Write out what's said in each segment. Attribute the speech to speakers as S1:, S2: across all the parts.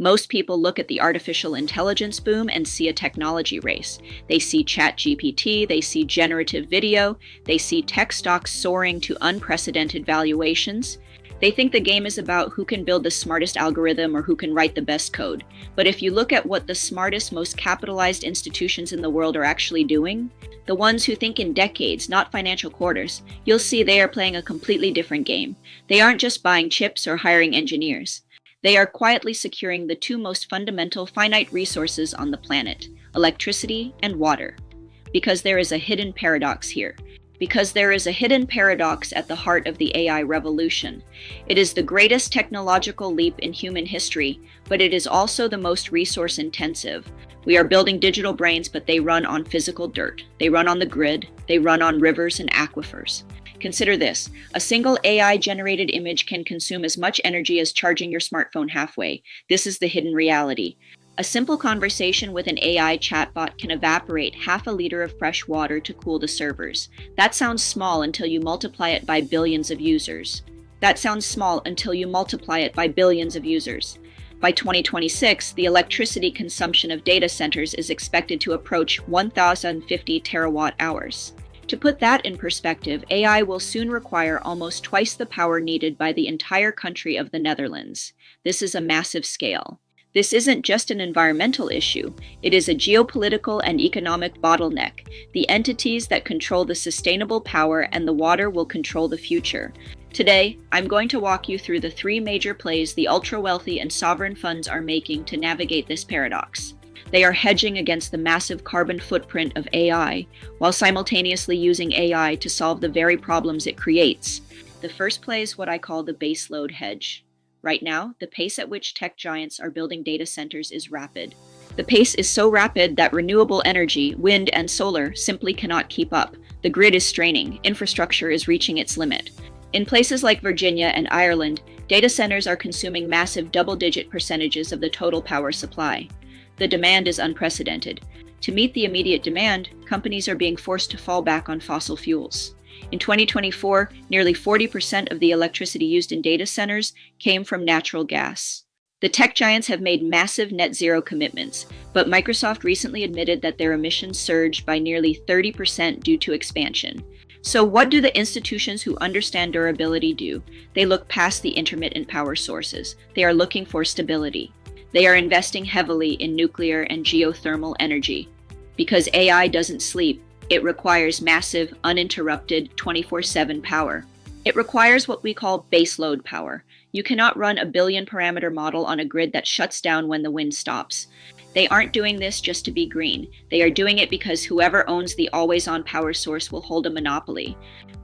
S1: Most people look at the artificial intelligence boom and see a technology race. They see ChatGPT, they see generative video, they see tech stocks soaring to unprecedented valuations. They think the game is about who can build the smartest algorithm or who can write the best code. But if you look at what the smartest, most capitalized institutions in the world are actually doing, the ones who think in decades, not financial quarters, you'll see they are playing a completely different game. They aren't just buying chips or hiring engineers. They are quietly securing the two most fundamental finite resources on the planet, electricity and water. Because there is a hidden paradox here. Because there is a hidden paradox at the heart of the AI revolution. It is the greatest technological leap in human history, but it is also the most resource-intensive. We are building digital brains, but they run on physical dirt. They run on the grid. They run on rivers and aquifers. Consider this. A single AI-generated image can consume as much energy as charging your smartphone halfway. This is the hidden reality. A simple conversation with an AI chatbot can evaporate half a liter of fresh water to cool the servers. That sounds small until you multiply it by billions of users. By 2026, the electricity consumption of data centers is expected to approach 1,050 terawatt hours. To put that in perspective, AI will soon require almost twice the power needed by the entire country of the Netherlands. This is a massive scale. This isn't just an environmental issue, it is a geopolitical and economic bottleneck. The entities that control the sustainable power and the water will control the future. Today, I'm going to walk you through the three major plays the ultra-wealthy and sovereign funds are making to navigate this paradox. They are hedging against the massive carbon footprint of AI, while simultaneously using AI to solve the very problems it creates. The first play is what I call the baseload hedge. Right now, the pace at which tech giants are building data centers is rapid. The pace is so rapid that renewable energy, wind and solar, simply cannot keep up. The grid is straining, infrastructure is reaching its limit. In places like Virginia and Ireland, data centers are consuming massive double-digit percentages of the total power supply. The demand is unprecedented. To meet the immediate demand, companies are being forced to fall back on fossil fuels. In 2024, nearly 40% of the electricity used in data centers came from natural gas. The tech giants have made massive net zero commitments, but Microsoft recently admitted that their emissions surged by nearly 30% due to expansion. So what do the institutions who understand durability do? They look past the intermittent power sources. They are looking for stability. They are investing heavily in nuclear and geothermal energy. Because AI doesn't sleep, it requires massive, uninterrupted, 24/7 power. It requires what we call baseload power. You cannot run a billion parameter model on a grid that shuts down when the wind stops. They aren't doing this just to be green. They are doing it because whoever owns the always-on power source will hold a monopoly.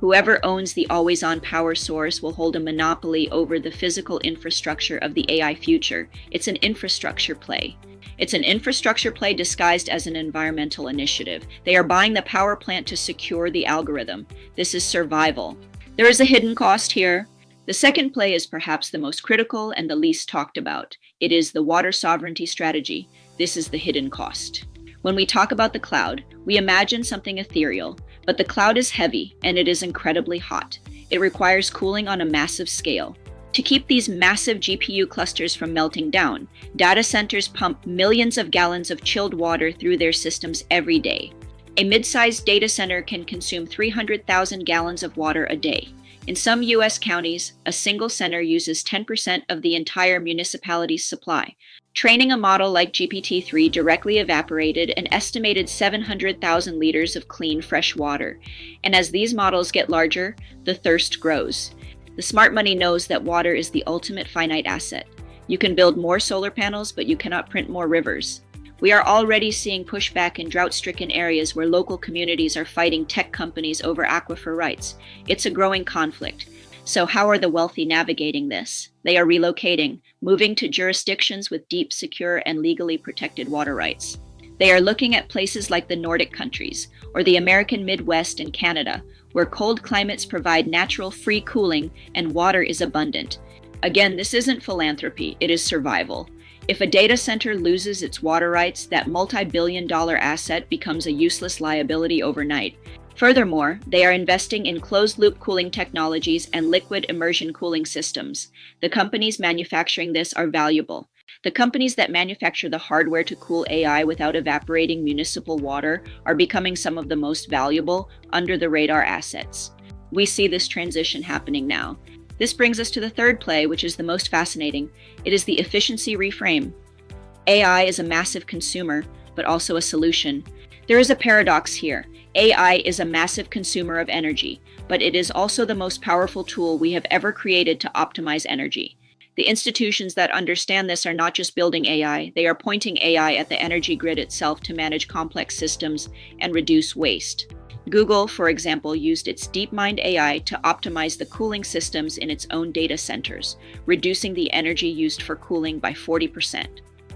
S1: Whoever owns the always-on power source will hold a monopoly over the physical infrastructure of the AI future. It's an infrastructure play. It's an infrastructure play disguised as an environmental initiative. They are buying the power plant to secure the algorithm. This is survival. There is a hidden cost here. The second play is perhaps the most critical and the least talked about. It is the water sovereignty strategy. This is the hidden cost. When we talk about the cloud, we imagine something ethereal, but the cloud is heavy and it is incredibly hot. It requires cooling on a massive scale. To keep these massive GPU clusters from melting down, data centers pump millions of gallons of chilled water through their systems every day. A mid-sized data center can consume 300,000 gallons of water a day. In some U.S. counties, a single center uses 10% of the entire municipality's supply. Training a model like GPT-3 directly evaporated an estimated 700,000 liters of clean, fresh water. And as these models get larger, the thirst grows. The smart money knows that water is the ultimate finite asset. You can build more solar panels, but you cannot print more rivers. We are already seeing pushback in drought-stricken areas where local communities are fighting tech companies over aquifer rights. It's a growing conflict. So how are the wealthy navigating this? They are relocating, moving to jurisdictions with deep, secure, and legally protected water rights. They are looking at places like the Nordic countries, or the American Midwest and Canada, where cold climates provide natural free cooling and water is abundant. Again, this isn't philanthropy, it is survival. If a data center loses its water rights, that multi-billion-dollar asset becomes a useless liability overnight. Furthermore, they are investing in closed-loop cooling technologies and liquid immersion cooling systems. The companies manufacturing this are valuable. The companies that manufacture the hardware to cool AI without evaporating municipal water are becoming some of the most valuable, under the radar assets. We see this transition happening now. This brings us to the third play, which is the most fascinating. It is the efficiency reframe. AI is a massive consumer, but also a solution. There is a paradox here. AI is a massive consumer of energy, but it is also the most powerful tool we have ever created to optimize energy. The institutions that understand this are not just building AI, they are pointing AI at the energy grid itself to manage complex systems and reduce waste. Google, for example, used its DeepMind AI to optimize the cooling systems in its own data centers, reducing the energy used for cooling by 40%.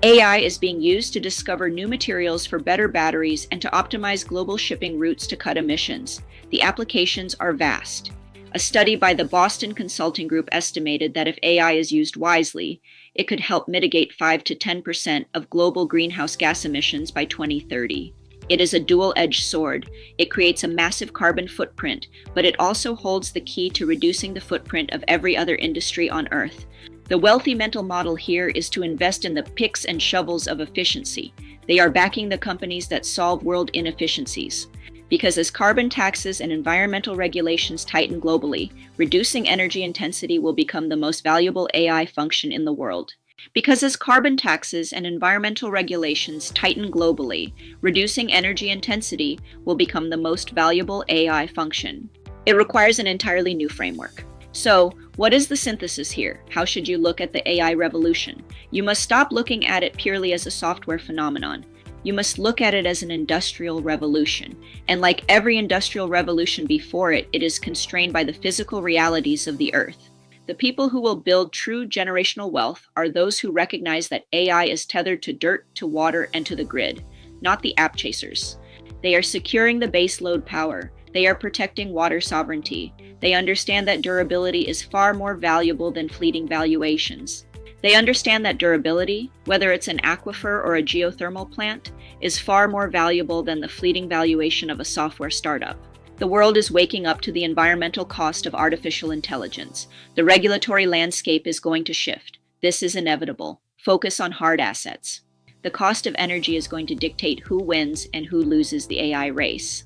S1: AI is being used to discover new materials for better batteries and to optimize global shipping routes to cut emissions. The applications are vast. A study by the Boston Consulting Group estimated that if AI is used wisely, it could help mitigate 5 to 10% of global greenhouse gas emissions by 2030. It is a dual-edged sword. It creates a massive carbon footprint, but it also holds the key to reducing the footprint of every other industry on Earth. The wealthy mental model here is to invest in the picks and shovels of efficiency. They are backing the companies that solve world inefficiencies. Because as carbon taxes and environmental regulations tighten globally, reducing energy intensity will become the most valuable AI function in the world. Because as carbon taxes and environmental regulations tighten globally, reducing energy intensity will become the most valuable AI function. It requires an entirely new framework. So, what is the synthesis here? How should you look at the AI revolution? You must stop looking at it purely as a software phenomenon. You must look at it as an industrial revolution. And like every industrial revolution before it, it is constrained by the physical realities of the Earth. The people who will build true generational wealth are those who recognize that AI is tethered to dirt, to water, and to the grid, not the app chasers. They are securing the base load power. They are protecting water sovereignty. They understand that durability is far more valuable than fleeting valuations. They understand that durability, whether it's an aquifer or a geothermal plant, is far more valuable than the fleeting valuation of a software startup. The world is waking up to the environmental cost of artificial intelligence. The regulatory landscape is going to shift. This is inevitable. Focus on hard assets. The cost of energy is going to dictate who wins and who loses the AI race.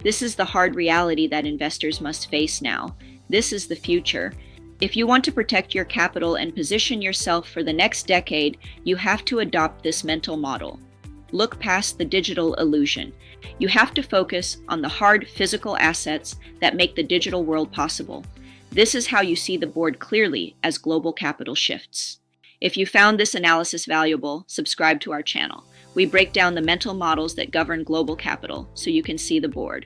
S1: This is the hard reality that investors must face now. This is the future. If you want to protect your capital and position yourself for the next decade, you have to adopt this mental model. Look past the digital illusion. You have to focus on the hard physical assets that make the digital world possible. This is how you see the board clearly as global capital shifts. If you found this analysis valuable, subscribe to our channel. We break down the mental models that govern global capital so you can see the board.